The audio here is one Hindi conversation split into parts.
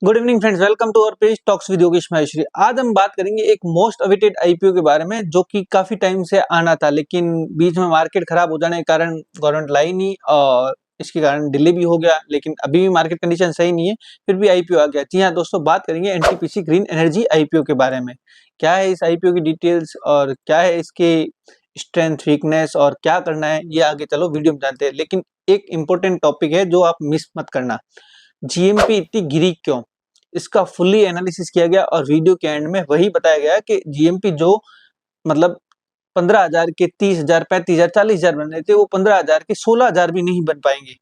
Good evening friends, welcome to our page talks with Yogesh Maheshwari. आज हम बात करेंगे एक मोस्ट अवेटेड आईपीओ के बारे में, जो कि काफी टाइम से आना था, लेकिन बीच में मार्केट खराब हो जाने के कारण गवर्नमेंट लाई नहीं और इसके कारण डिले भी हो गया। लेकिन अभी भी मार्केट कंडीशन सही नहीं है, फिर भी आईपीओ आ गया। जी हाँ दोस्तों, बात करेंगे एनटीपीसी ग्रीन एनर्जी आईपीओ के बारे में। क्या है इस आईपीओ की डिटेल्स और क्या है इसके स्ट्रेंथ, वीकनेस और क्या करना है, ये आगे चलो वीडियो में जानते हैं। लेकिन एक इंपॉर्टेंट टॉपिक है जो आप मिस मत करना, जीएमपी इतनी गिरी क्यों, इसका फुल्ली एनालिसिस किया गया और वीडियो के एंड में वही बताया गया कि जीएमपी जो मतलब 15,000 के 30,000, 35,000, 40,000 बन रहे थे, वो 15,000 के 16,000 भी नहीं बन पाएंगे।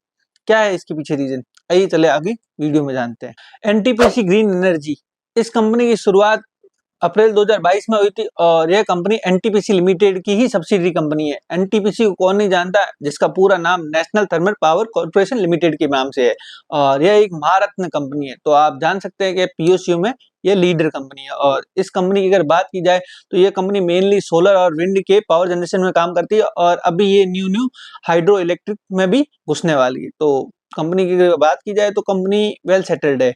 क्या है इसके पीछे रीजन, आइए चले आगे वीडियो में जानते हैं। एनटीपीसी ग्रीन एनर्जी, इस कंपनी की शुरुआत अप्रैल 2022 में हुई थी और यह कंपनी एनटीपीसी लिमिटेड की ही सब्सिडरी कंपनी है। एनटीपीसी को कौन नहीं जानता, जिसका पूरा नाम national thermal power corporation limited के नाम से है और यह एक महारत्न कंपनी है। तो आप जान सकते हैं कि पीओसीयू में यह लीडर कंपनी है। और इस कंपनी की अगर बात की जाए तो यह कंपनी मेनली सोलर और विंड के पावर जनरेशन में काम करती है और अभी ये न्यू हाइड्रो इलेक्ट्रिक में भी घुसने वाली है। तो कंपनी की अगर बात की जाए तो कंपनी वेल सेटल्ड है,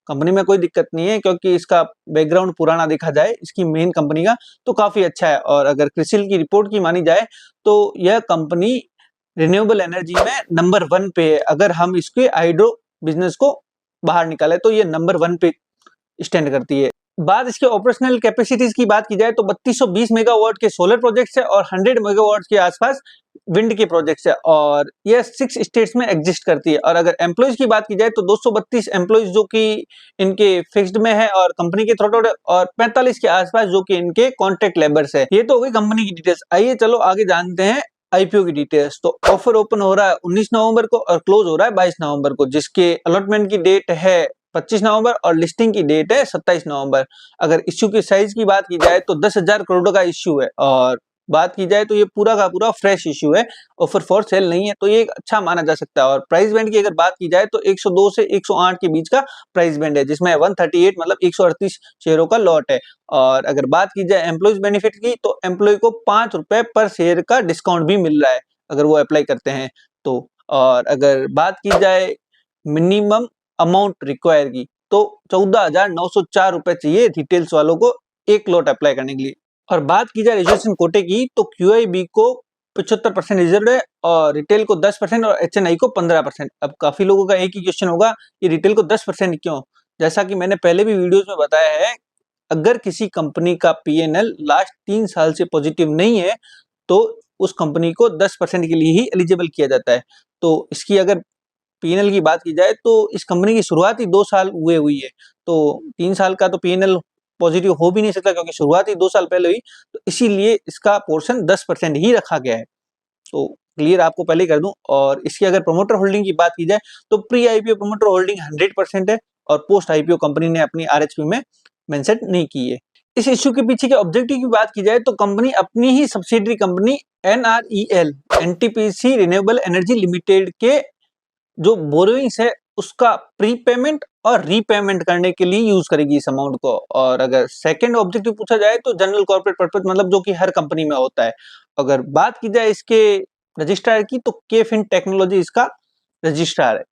कंपनी में कोई दिक्कत नहीं है, क्योंकि इसका बैकग्राउंड पुराना देखा जाए इसकी मेन कंपनी का तो काफी अच्छा है। और अगर क्रिसिल की रिपोर्ट की मानी जाए तो यह कंपनी रिन्यूएबल एनर्जी में नंबर 1 पे है। अगर हम इसके हाइड्रो बिजनेस को बाहर निकाले तो ये नंबर 1 पे स्टैंड करती है। बात इसके ऑपरेशनल कैपेसिटीज की बात की जाए तो 3220 मेगावाट के सोलर प्रोजेक्ट्स है और 100 मेगावाट के आसपास विंड के प्रोजेक्ट्स है और यह 6 स्टेट्स में एग्जिस्ट करती है। और अगर एम्प्लॉइज की बात की जाए तो 232 एम्प्लॉइज जो कि इनके फिक्स्ड में है और कंपनी के थ्रू, और 45 के आसपास जो कि इनके कॉन्ट्रैक्ट लेबर्स है। ये तो हो गई कंपनी की डिटेल्स। आइए चलो आगे जानते हैं आईपीओ की डिटेल्स। तो ऑफर ओपन हो रहा है 19 नवंबर को और क्लोज हो रहा है 22 नवंबर को, जिसके अलॉटमेंट की डेट है 25 नवंबर और लिस्टिंग की डेट है 27 नवंबर। अगर इश्यू की साइज की बात की जाए तो 10,000 करोड़ का इश्यू है और बात की जाए तो ये पूरा का पूरा फ्रेश इश्यू है, ऑफर फॉर सेल नहीं है, तो ये अच्छा माना जा सकता है। और प्राइस बैंड की अगर बात की जाए तो 102 से 108 के बीच का प्राइस बैंड है, जिसमें 138 मतलब 138 शेयरों का लॉट है। और अगर बात की जाए एम्प्लॉइज बेनिफिट की तो एम्प्लॉय को ₹5 पर शेयर का डिस्काउंट भी मिल रहा है अगर वो अप्लाई करते हैं तो। और अगर बात की जाए मिनिमम अमाउंट रिक्वायर की तो ₹14,904 चाहिए रिटेल्स वालों को एक लॉट अप्लाई करने के लिए। और बात की जाए रिजर्वेशन कोटे की तो क्यूआईबी को 75% रिजर्व है और रिटेल को 10% और एचएनआई को 15%। अब काफी लोगों का एक ही क्वेश्चन होगा, ये रिटेल को 10% क्यों? जैसा कि मैंने पहले भी वीडियोस में बताया है, अगर किसी कंपनी का पीएनएल लास्ट 3 साल से पॉजिटिव नहीं है तो उस कंपनी को 10% के लिए ही एलिजिबल किया जाता है। तो इसकी अगर पीएनएल की बात की जाए तो इस कंपनी की शुरुआत ही 2 साल हुए हुई है, तो 3 साल का तो पीएनएल पॉजिटिव हो भी नहीं सकता क्योंकि शुरुआत ही 2 साल पहले हुई, तो इसीलिए इसका पोर्शन 10% ही रखा गया है। तो क्लियर आपको पहले ही कर दूं। और इसकी अगर प्रमोटर होल्डिंग की बात की जाए तो प्री आईपीओ प्रमोटर होल्डिंग 100% है और पोस्ट आईपीओ कंपनी ने अपनी आरएचपी में मेंशन नहीं की है। इस इश्यू के पीछे के ऑब्जेक्टिव की बात की जाए तो कंपनी अपनी ही subsidiary company NREL NTPC renewable energy limited के जो बोरोइंग्स है उसका प्रीपेमेंट और रीपेमेंट करने के लिए यूज करेगी इस अमाउंट को। और अगर सेकंड ऑब्जेक्टिव पूछा जाए तो जनरल कॉर्पोरेट पर्पस, मतलब जो कि हर कंपनी में होता है। अगर बात की जाए इसके रजिस्ट्रार की तो केफिन टेक्नोलॉजी इसका रजिस्ट्रार है।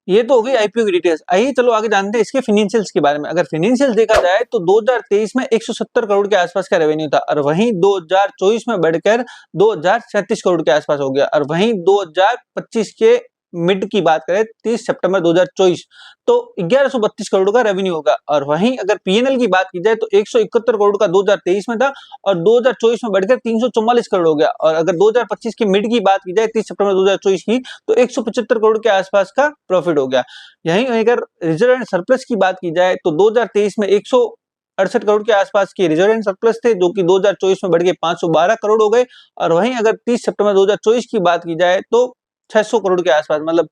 ये तो हो गई आईपीओ की डिटेल्स। आइए चलो आगे जानते हैं इसके फाइनेंशियल्स के बारे में। अगर फाइनेंशियल देखा जाए तो 2023 में 170 करोड़ के आसपास का रेवेन्यू था और वहीं 2024 में बढ़कर 2037 करोड़ के आसपास हो गया। और वहीं 2025 के मिड की बात करें 30 सितंबर 2024 तो 1132 करोड़ का रेवेन्यू होगा। और वहीं अगर पीएनएल की बात की जाए तो 171 करोड़ का 2023 में था और 2024 में बढ़कर 344 करोड़ हो गया। और अगर 2025 के मिड की बात की जाए 30 सितंबर 2024 की तो 175 करोड़ के आसपास का प्रॉफिट हो गया। यहीं अगर रिजर्व एंड सरप्लस की बात की जाए तो 2023 में 168 करोड़ के आसपास के रिजर्व एंड सरप्लस थे, जो कि 2024 में बढ़ के 512 करोड़ हो गए। और वहीं अगर 30 सितंबर 2024 की बात की जाए तो 600 करोड़ के आसपास, मतलब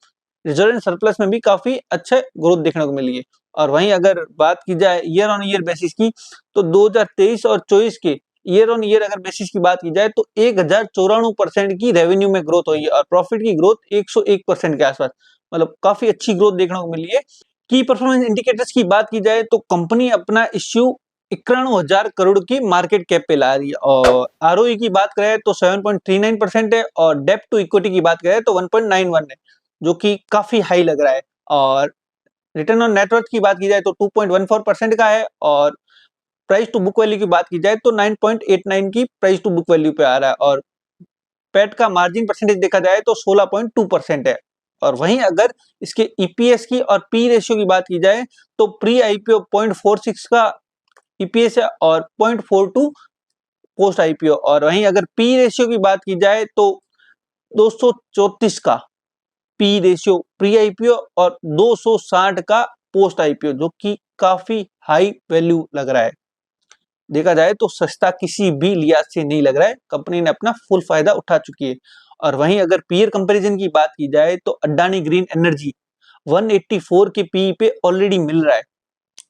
रिजर्व एंड सरप्लस में भी काफी अच्छे ग्रोथ देखने को मिली है। और वहीं अगर बात की जाए ईयर ऑन ईयर बेसिस की तो 2023 और 24 के ईयर ऑन ईयर अगर बेसिस की बात की जाए तो 1094% की रेवेन्यू में ग्रोथ हुई है और प्रॉफिट की ग्रोथ 101% के आसपास, मतलब काफी अच्छी ग्रोथ देखने को मिली है। की परफॉर्मेंस इंडिकेटर्स की बात की जाए तो कंपनी अपना इश्यू 91,000 करोड़ की मार्केट कैप पे ला रही है। और आरओई की बात करें तो 7.39% है और डेप्ट टू इक्विटी की बात करें तो 1.91 है, जो कि काफी हाई लग रहा है। और रिटर्न ऑन नेटवर्थ की बात की जाए तो 2.14% का है और प्राइस टू बुक वैल्यू की बात की जाए तो 9.89 की प्राइस टू बुक वैल्यू पे आ रहा है और पैट का मार्जिन परसेंटेज देखा जाए तो 16.2% है। और वहीं अगर इसके ईपीएस की और पी रेशियो की बात की जाए तो प्री आईपीओ 0.46 का ईपीएस है और 0.42 पोस्ट आईपीओ। और वहीं अगर पी रेशियो की बात की जाए तो 234 का पी रेशियो प्री आईपीओ और 260 का पोस्ट आईपीओ, जो कि काफी हाई वैल्यू लग रहा है। देखा जाए तो सस्ता किसी भी लिहाज से नहीं लग रहा है, कंपनी ने अपना फुल फायदा उठा चुकी है। और वहीं अगर पीयर कंपैरिजन की बात की जाए तो अडानी ग्रीन एनर्जी 184 के पी पे ऑलरेडी मिल रहा है,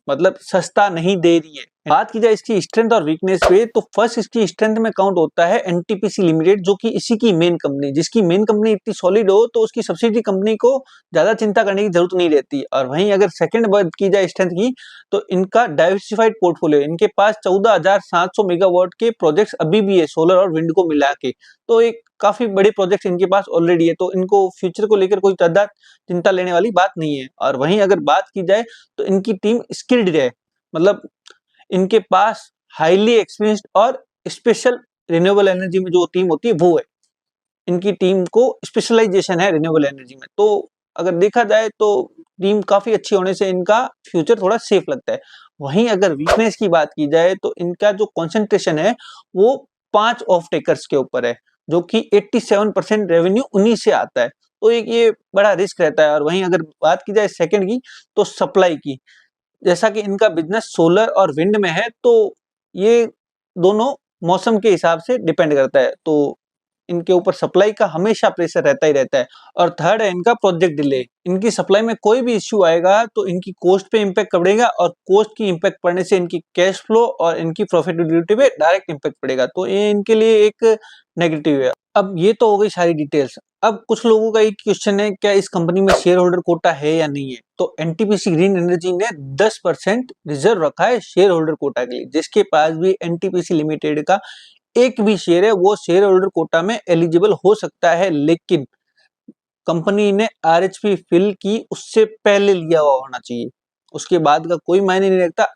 मतलब सस्ता नहीं दे रही है। बात की जाए इसकी स्ट्रेंथ और वीकनेस पे तो फर्स्ट इसकी स्ट्रेंथ में काउंट होता है एनटीपीसी लिमिटेड, जो कि इसी की मेन कंपनी, जिसकी मेन कंपनी इतनी सॉलिड हो तो उसकी सब्सिडी कंपनी को ज्यादा चिंता करने की जरूरत नहीं रहती। और वहीं अगर सेकंड बात की जाए स्ट्रेंथ की तो इनका डाइवर्सिफाइड पोर्टफोलियो, इनके पास 14,700 मेगावाट के प्रोजेक्ट्स अभी भी है सोलर और विंड को मिला के, तो एक काफी बड़े प्रोजेक्ट्स इनके पास ऑलरेडी है, तो इनको फ्यूचर को लेकर कोई ज्यादा चिंता लेने वाली बात नहीं है। और वहीं अगर बात की जाए तो इनकी टीम स्किल्ड है, मतलब इनके पास हाईली एक्सपीरियंस्ड और स्पेशल रिन्यूएबल एनर्जी में जो टीम होती है वो है, इनकी टीम को स्पेशलाइजेशन है रिन्यूएबल एनर्जी में। तो अगर देखा जाए तो टीम काफी अच्छी होने से इनका फ्यूचर थोड़ा सेफ लगता है। वहीं अगर वीकनेस की बात की जाए तो इनका जो कंसंट्रेशन है वो 5 ऑफ टेकर्स के ऊपर है, जो कि 87% रेवेन्यू उन्हीं से आता है, तो एक ये बड़ा रिस्क रहता है। और वहीं अगर बात की जाए सेकंड की तो सप्लाई की, जैसा कि इनका बिजनेस सोलर और विंड में है तो ये दोनों मौसम के हिसाब से डिपेंड करता है, तो इनके ऊपर सप्लाई का हमेशा प्रेशर रहता ही रहता है। और थर्ड है इनका प्रोजेक्ट डिले, इनकी सप्लाई में कोई भी इश्यू आएगा तो इनकी कॉस्ट पे इम्पैक्ट पड़ेगा और कॉस्ट की इम्पैक्ट पड़ने से इनकी कैश फ्लो और इनकी प्रॉफिटेबिलिटी पे डायरेक्ट इम्पैक्ट पड़ेगा, तो ये इनके लिए एक नेगेटिव है। अब ये तो हो गई सारी डिटेल्स। अब कुछ लोगों का एक क्वेश्चन है, क्या इस कंपनी में शेयर होल्डर कोटा है या नहीं है? तो एनटीपीसी ग्रीन एनर्जी ने 10% रिजर्व रखा है शेयर होल्डर कोटा के लिए, जिसके पास भी एनटीपीसी लिमिटेड का एक भी शेयर है वो शेयर होल्डर कोटा में एलिजिबल हो सकता है, लेकिन कंपनी ने आरएचपी फिल की उससे पहले लिया हुआ होना चाहिए, उसके बाद का कोई मायने नहीं रखता।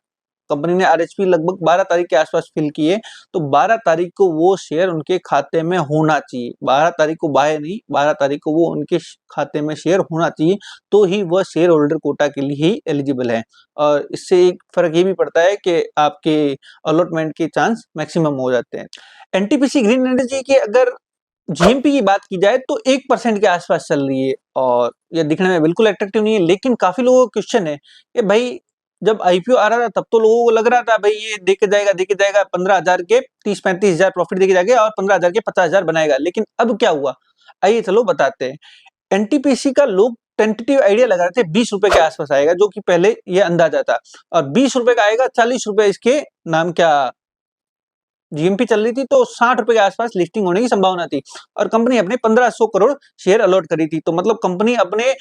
कंपनी ने आरएचपी लगभग 12 तारीख के आसपास फिल किए, तो 12 तारीख को वो शेयर उनके खाते में होना चाहिए, 12 तारीख को बाय नहीं, 12 तारीख को वो उनके खाते में शेयर होना चाहिए, तो ही वह शेयर होल्डर कोटा के लिए ही एलिजिबल है। और इससे एक फर्क ये भी पड़ता है कि आपके अलॉटमेंट के चांस मैक्सिमम हो जाते हैं। एनटीपीसी ग्रीन एनर्जी के अगर जीएमपी की बात की जाए तो 1% के आसपास चल रही है और ये दिखने में बिल्कुल अट्रैक्टिव नहीं है, लेकिन काफी लोगों का क्वेश्चन है कि भाई जब आईपीओ आ रहा था तब तो लोगों को लग रहा था भाई ये देके जाएगा 15,000 के 30-35,000 प्रॉफिट देके जाएगा और 15,000 के 50,000 बनाएगा, लेकिन अब क्या हुआ आइए चलो बताते हैं। एनटीपीसी का लोग टेंटेटिव आइडिया लगा रहे थे 20 रुपए के आसपास आएगा, जो कि पहले ये अंदाजा था, और 20 रुपए का आएगा, 40 रुपए इसके नाम क्या जीएमपी चल रही थी, तो 60 रुपए के आसपास लिस्टिंग होने की संभावना थी और कंपनी अपने 1500 करोड़ शेयर अलॉट करी थी, तो मतलब कंपनी अपने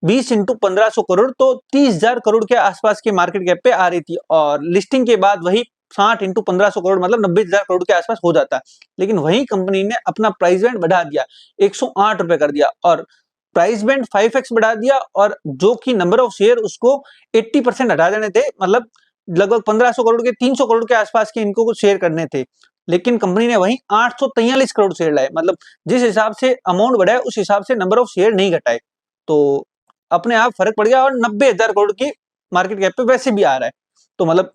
20 इंटू 1500 करोड़ तो 30,000 करोड़ के आसपास के मार्केट कैप पे आ रही थी, और लिस्टिंग के बाद वही 60 इंटू 1500 करोड़ मतलब 90,000 करोड़ के आसपास हो जाता। लेकिन वही कंपनी ने अपना प्राइस बैंड बढ़ा दिया, 108 रुपए कर दिया और प्राइस बैंड 5x बढ़ा दिया, और जो कि नंबर ऑफ शेयर उसको 80% हटा देने थे, मतलब लगभग 1500 करोड़ के 300 करोड़ के आसपास के इनको कुछ शेयर करने थे, लेकिन कंपनी ने वहीं 843 करोड़ शेयर लाए, मतलब जिस हिसाब से अमाउंट बढ़ा है उस हिसाब से नंबर ऑफ शेयर नहीं घटाए, तो अपने आप फर्क पड़ गया और 90,000 करोड़ की मार्केट कैप पे वैसे भी आ रहा है, तो मतलब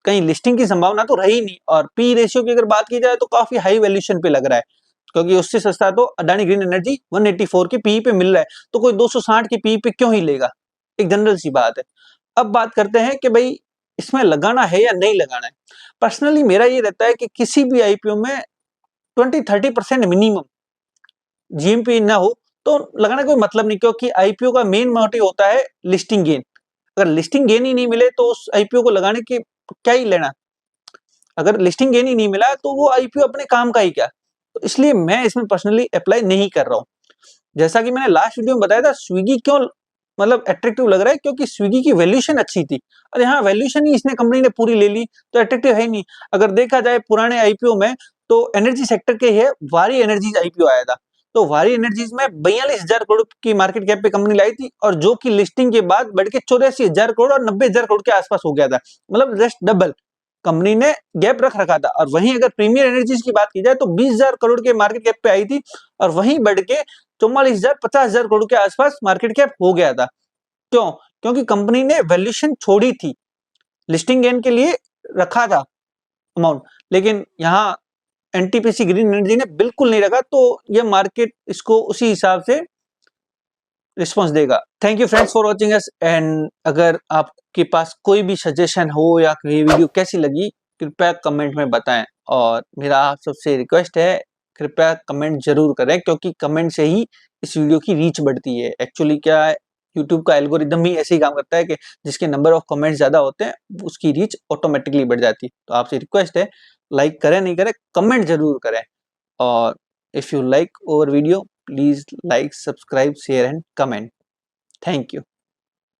कहीं लिस्टिंग की संभावना तो रही नहीं। और पी रेशियो की अगर बात की जाए तो काफी हाई वैल्यूएशन पे लग रहा है, क्योंकि उससे सस्ता तो अडानी ग्रीन एनर्जी 184 के पी पे मिल रहा है, तो कोई 260 के पी पे क्यों ही लेगा, एक जनरल सी बात है। अब बात करते हैं कि भाई इसमें लगाना है या नहीं लगाना है। पर्सनली मेरा ये रहता है कि किसी भी आईपीओ में 20-30% मिनिमम जीएमपी ना हो तो लगाने का कोई मतलब नहीं, क्योंकि आईपीओ का मेन मोटिव होता है लिस्टिंग गेन। अगर लिस्टिंग गेन ही नहीं मिले तो उस आईपीओ को लगाने के क्या ही लेना। अगर लिस्टिंग गेन ही नहीं मिला तो वो आईपीओ अपने काम का ही क्या, तो इसलिए मैं इसमें पर्सनली अप्लाई नहीं कर रहा हूँ। जैसा कि मैंने लास्ट वीडियो में बताया था, स्विगी क्यों मतलब अट्रैक्टिव लग रहा है, क्योंकि स्विगी की वैल्यूएशन अच्छी थी, और यहाँ वैल्यूएशन ही इसने कंपनी ने पूरी ले ली तो अट्रैक्टिव है ही नहीं। अगर देखा जाए पुराने आईपीओ में तो एनर्जी सेक्टर के है वारी एनर्जीज आईपीओ आया था, तो वारी एनर्जीज में 42,000 करोड़ की मार्केट कैप पे कंपनी लाई थी और जो कि लिस्टिंग के बाद बढ़ के 84,000 करोड़ और 90,000 करोड़ के आसपास हो गया था, मतलब जस्ट डबल कंपनी ने गैप रख रखा था। और वहीं अगर प्रीमियर एनर्जीज की बात की जाए तो 20,000 करोड़ के मार्केट कैप पे आई थी और वहीं बढ़ के 44,000 50,000 करोड़ के आसपास मार्केट कैप हो गया था। क्यों? क्योंकि कंपनी ने वैल्यूएशन छोड़ी थी, लिस्टिंग गेन के लिए रखा था अमाउंट, लेकिन यहाँ एनटीपीसी ग्रीन एनर्जी ने बिल्कुल नहीं रखा, तो ये मार्केट इसको उसी हिसाब से रिस्पॉन्स देगा। Thank you friends for watching us, and अगर आपके पास कोई भी सजेशन हो या ये वीडियो कैसी लगी कृपया कमेंट में बताएं। और मेरा आप सबसे रिक्वेस्ट है कृपया कमेंट जरूर करें, क्योंकि कमेंट से ही इस वीडियो की रीच बढ़ती है। एक्चुअली क्या है, यूट्यूब का एल्गोरिदम ही ऐसे ही काम करता है कि जिसके नंबर ऑफ कमेंट्स ज्यादा होते हैं उसकी रीच ऑटोमेटिकली बढ़ जाती है। तो आपसे रिक्वेस्ट है, लाइक करें नहीं करें कमेंट जरूर करें। और if you like our video, please like, subscribe, share and comment. Thank you.